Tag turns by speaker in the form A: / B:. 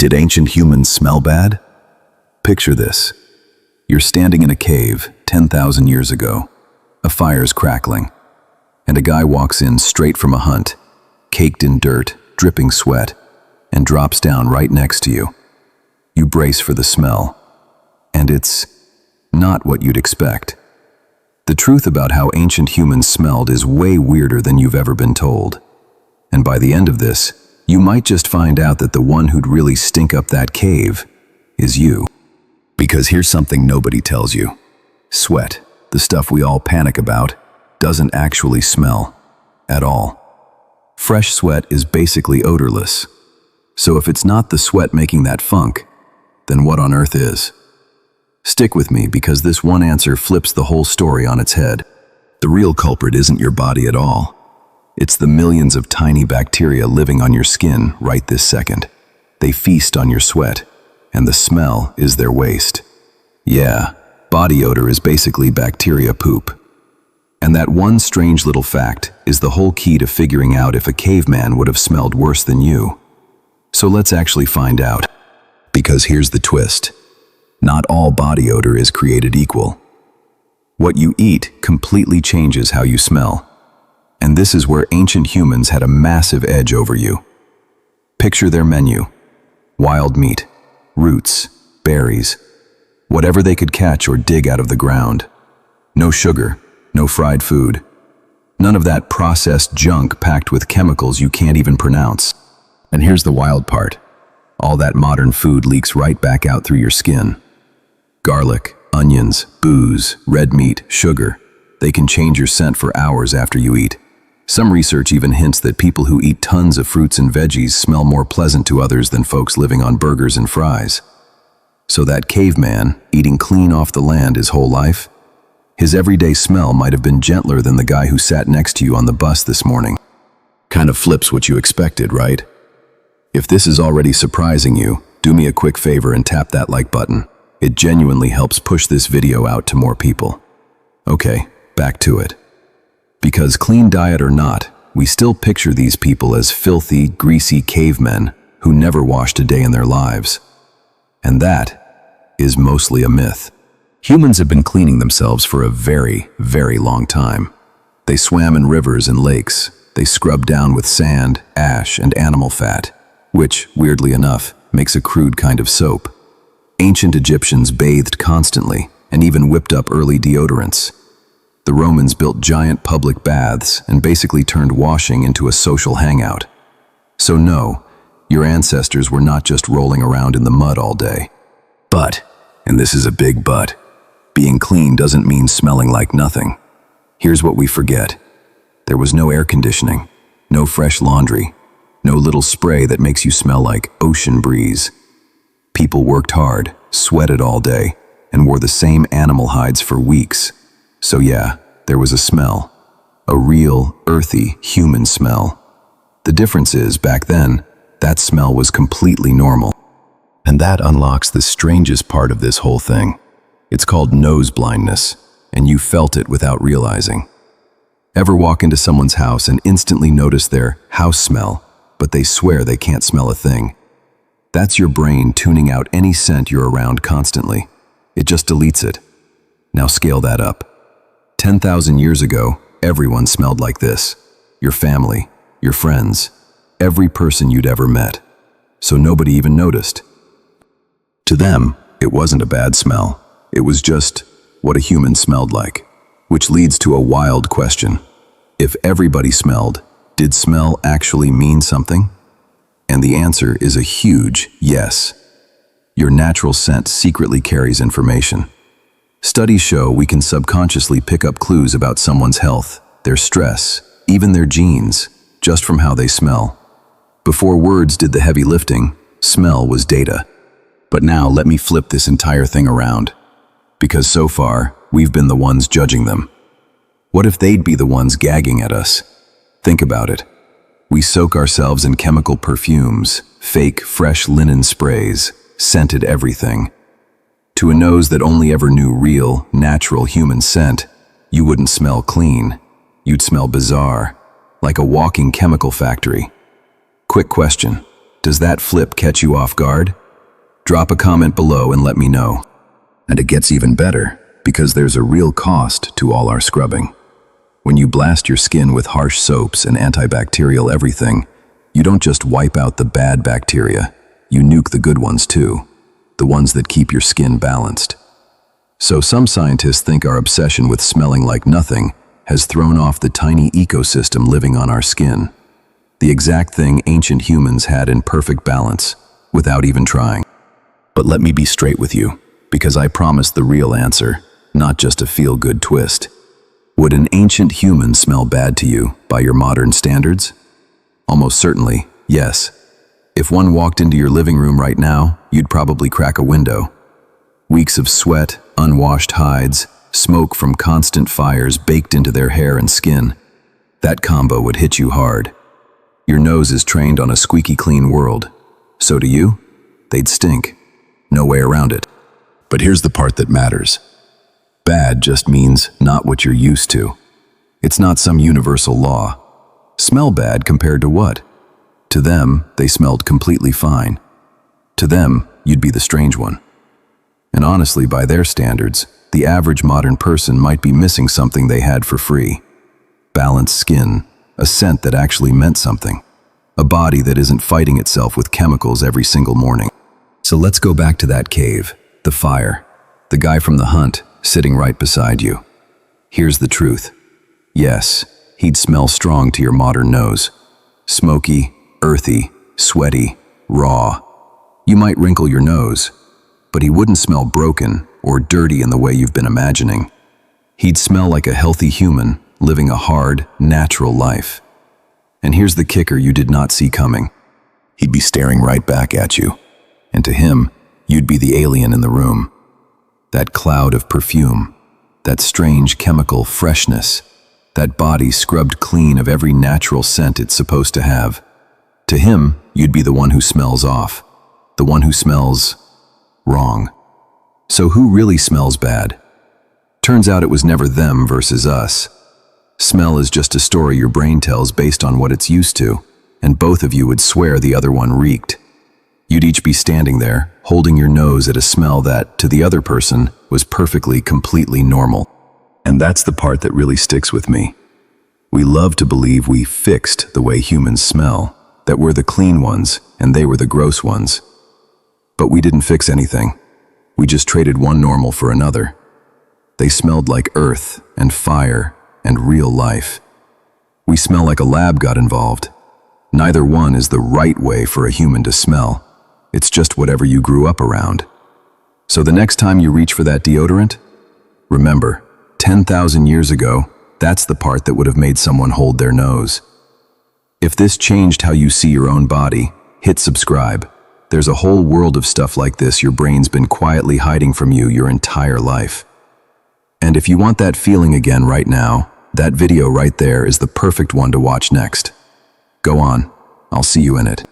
A: Did ancient humans smell bad? Picture this. You're standing in a cave 10,000 years ago. A fire's crackling, and a guy walks in straight from a hunt, caked in dirt, dripping sweat, and drops down right next to you. You brace for the smell, and it's not what you'd expect. The truth about how ancient humans smelled is way weirder than you've ever been told. And by the end of this, you might just find out that the one who'd really stink up that cave is you. Because here's something nobody tells you. Sweat, the stuff we all panic about, doesn't actually smell at all. Fresh sweat is basically odorless. So if it's not the sweat making that funk, then what on earth is? Stick with me, because this one answer flips the whole story on its head. The real culprit isn't your body at all. It's the millions of tiny bacteria living on your skin right this second. They feast on your sweat, and the smell is their waste. Yeah, body odor is basically bacteria poop. And that one strange little fact is the whole key to figuring out if a caveman would have smelled worse than you. So let's actually find out. Because here's the twist. Not all body odor is created equal. What you eat completely changes how you smell. And this is where ancient humans had a massive edge over you. Picture their menu. Wild meat, roots, berries, whatever they could catch or dig out of the ground. No sugar, no fried food. None of that processed junk packed with chemicals you can't even pronounce. And here's the wild part. All that modern food leaks right back out through your skin. Garlic, onions, booze, red meat, sugar. They can change your scent for hours after you eat. Some research even hints that people who eat tons of fruits and veggies smell more pleasant to others than folks living on burgers and fries. So that caveman, eating clean off the land his whole life, his everyday smell might have been gentler than the guy who sat next to you on the bus this morning. Kind of flips what you expected, right? If this is already surprising you, do me a quick favor and tap that like button. It genuinely helps push this video out to more people. Okay, back to it. Because clean diet or not, we still picture these people as filthy, greasy cavemen who never washed a day in their lives. And that is mostly a myth. Humans have been cleaning themselves for a very, very long time. They swam in rivers and lakes. They scrubbed down with sand, ash, and animal fat, which, weirdly enough, makes a crude kind of soap. Ancient Egyptians bathed constantly and even whipped up early deodorants. The Romans built giant public baths and basically turned washing into a social hangout. So no, your ancestors were not just rolling around in the mud all day. But, and this is a big but, being clean doesn't mean smelling like nothing. Here's what we forget. There was no air conditioning, no fresh laundry, no little spray that makes you smell like ocean breeze. People worked hard, sweated all day, and wore the same animal hides for weeks. So yeah, there was a smell. A real, earthy, human smell. The difference is, back then, that smell was completely normal. And that unlocks the strangest part of this whole thing. It's called nose blindness, and you felt it without realizing. Ever walk into someone's house and instantly notice their house smell, but they swear they can't smell a thing? That's your brain tuning out any scent you're around constantly. It just deletes it. Now scale that up. 10,000 years ago, everyone smelled like this. Your family, your friends, every person you'd ever met. So nobody even noticed. To them, it wasn't a bad smell. It was just what a human smelled like. Which leads to a wild question. If everybody smelled, did smell actually mean something? And the answer is a huge yes. Your natural scent secretly carries information. Studies show we can subconsciously pick up clues about someone's health, their stress, even their genes, just from how they smell. Before words did the heavy lifting, smell was data. But now let me flip this entire thing around. Because so far, we've been the ones judging them. What if they'd be the ones gagging at us? Think about it. We soak ourselves in chemical perfumes, fake, fresh linen sprays, scented everything. To a nose that only ever knew real, natural human scent, you wouldn't smell clean. You'd smell bizarre, like a walking chemical factory. Quick question. Does that flip catch you off guard? Drop a comment below and let me know. And it gets even better, because there's a real cost to all our scrubbing. When you blast your skin with harsh soaps and antibacterial everything, you don't just wipe out the bad bacteria, you nuke the good ones too, the ones that keep your skin balanced. So some scientists think our obsession with smelling like nothing has thrown off the tiny ecosystem living on our skin. The exact thing ancient humans had in perfect balance, without even trying. But let me be straight with you, because I promise the real answer, not just a feel-good twist. Would an ancient human smell bad to you by your modern standards? Almost certainly, yes. If one walked into your living room right now, you'd probably crack a window. Weeks of sweat, unwashed hides, smoke from constant fires baked into their hair and skin. That combo would hit you hard. Your nose is trained on a squeaky clean world. So do you? They'd stink. No way around it. But here's the part that matters. Bad just means not what you're used to. It's not some universal law. Smell bad compared to what? To them, they smelled completely fine. To them, you'd be the strange one. And honestly, by their standards, the average modern person might be missing something they had for free. Balanced skin, a scent that actually meant something, a body that isn't fighting itself with chemicals every single morning. So let's go back to that cave, the fire, the guy from the hunt sitting right beside you. Here's the truth. Yes, he'd smell strong to your modern nose. Smoky, earthy, sweaty, raw. You might wrinkle your nose, but he wouldn't smell broken or dirty in the way you've been imagining. He'd smell like a healthy human living a hard, natural life. And here's the kicker you did not see coming. He'd be staring right back at you. And to him, you'd be the alien in the room. That cloud of perfume, that strange chemical freshness, that body scrubbed clean of every natural scent it's supposed to have. To him, you'd be the one who smells off, the one who smells wrong. So who really smells bad? Turns out it was never them versus us. Smell is just a story your brain tells based on what it's used to, and both of you would swear the other one reeked. You'd each be standing there, holding your nose at a smell that, to the other person, was perfectly, completely normal. And that's the part that really sticks with me. We love to believe we fixed the way humans smell, that we're the clean ones and they were the gross ones. But we didn't fix anything. We just traded one normal for another. They smelled like earth and fire and real life. We smell like a lab got involved. Neither one is the right way for a human to smell. It's just whatever you grew up around. So the next time you reach for that deodorant, remember, 10,000 years ago, that's the part that would have made someone hold their nose. If this changed how you see your own body, hit subscribe. There's a whole world of stuff like this your brain's been quietly hiding from you your entire life. And if you want that feeling again right now, that video right there is the perfect one to watch next. Go on, I'll see you in it.